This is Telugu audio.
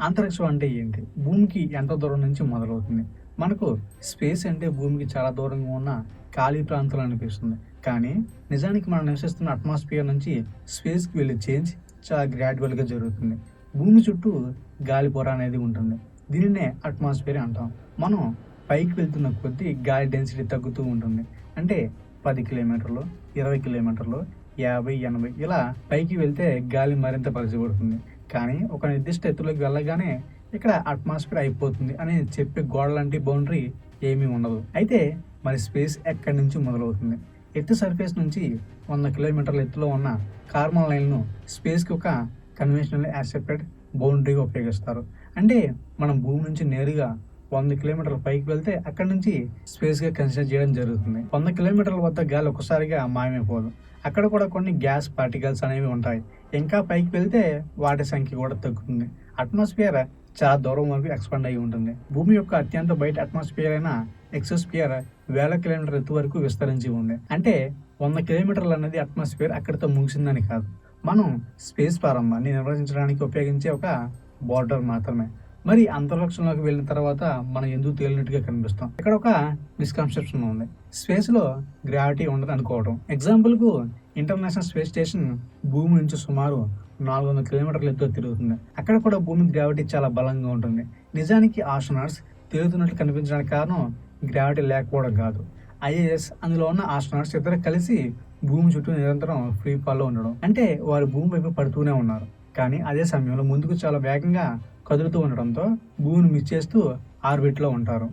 అంతరిక్షం అంటే ఏంటి? భూమికి ఎంత దూరం నుంచి మొదలవుతుంది? మనకు స్పేస్ అంటే భూమికి చాలా దూరంగా ఉన్న ఖాళీ ప్రాంతాలు అనిపిస్తుంది. కానీ నిజానికి మనం నివసిస్తున్న అట్మాస్ఫియర్ నుంచి స్పేస్‌కి వెళ్ళే చేంజ్ చాలా గ్రాడ్యువల్‌గా జరుగుతుంది. భూమి చుట్టూ గాలి పొర అనేది ఉంటుంది. దీనినే అట్మాస్ఫియర్ అంటాం. మనం పైకి వెళ్తున్న కొద్దీ గాలి డెన్సిటీ తగ్గుతూ ఉంటుంది. అంటే 10 కిలోమీటర్లు, 20 కిలోమీటర్లు, 50, 80 ఇలా పైకి వెళ్తే గాలి మరింత పలచబడుతుంది. కానీ ఒక నిర్దిష్ట ఎత్తులోకి వెళ్ళగానే ఇక్కడ అట్మాస్ఫియర్ అయిపోతుంది అని చెప్పే గోడలాంటి బౌండరీ ఏమీ ఉండదు. అయితే మరి స్పేస్ ఎక్కడి నుంచి మొదలవుతుంది? ఎర్త్ సర్ఫేస్ నుంచి 100 కిలోమీటర్ల ఎత్తులో ఉన్న కార్బన్ లైన్‌ను స్పేస్‌కి ఒక కన్వెన్షనల్ యాక్సెప్టెడ్ బౌండరీగా ఉపయోగిస్తారు. అంటే మనం భూమి నుంచి నేరుగా 100 కిలోమీటర్ల పైకి వెళ్తే అక్కడి నుంచి స్పేస్‌గా కన్సిడర్ చేయడం జరుగుతుంది. 100 కిలోమీటర్ల వద్ద గాలి ఒక్కసారిగా మాయమైపోదు. అక్కడ కూడా కొన్ని గ్యాస్ పార్టికల్స్ అనేవి ఉంటాయి. ఇంకా పైకి వెళ్తే వాటి సంఖ్య కూడా తగ్గుతుంది. అట్మాస్ఫియర్ చాలా దూరం వరకు ఎక్స్పాండ్ అయి ఉంటుంది. భూమి యొక్క అత్యంత బయట అట్మాస్ఫియర్ అయిన ఎక్సోస్ఫియర్ వేల కిలోమీటర్ల ఎత్తు వరకు విస్తరించి ఉంది. అంటే 100 కిలోమీటర్లు అనేది అట్మాస్ఫియర్ అక్కడితో ముగిసిందని కాదు. మనం స్పేస్ ప్రారంభాన్ని నిర్వచించడానికి ఉపయోగించే ఒక బోర్డర్ మాత్రమే. మరి అంతరిక్షంలోకి వెళ్ళిన తర్వాత మనం ఎందుకు తేలినట్టుగా కనిపిస్తాం? ఇక్కడ ఒక మిస్కన్సెప్షన్ ఉంది. స్పేస్‌లో గ్రావిటీ ఉండదు అనుకోవడం. ఎగ్జాంపుల్‌కు ఇంటర్నేషనల్ స్పేస్ స్టేషన్ భూమి నుంచి సుమారు 400 కిలోమీటర్ల ఎత్తులో తిరుగుతుంది. అక్కడ కూడా భూమి గ్రావిటీ చాలా బలంగా ఉంటుంది. నిజానికి ఆస్ట్రోనాట్స్ తిరుగుతున్నట్లు కనిపించడానికి కారణం గ్రావిటీ లేకపోవడం కాదు. ఐఏఎస్ అందులో ఉన్న ఆస్ట్రోనాట్స్ ఇద్దరు కలిసి భూమి చుట్టూ నిరంతరం ఫ్రీ ఫాల్‌లో ఉండడం. అంటే వారు భూమి వైపు పడుతూనే ఉన్నారు. కానీ అదే సమయంలో ముందుకు చాలా వేగంగా కదులుతూ ఉండడంతో భూమిని మిస్ చేస్తూ ఆర్బిట్‌లో ఉంటారు.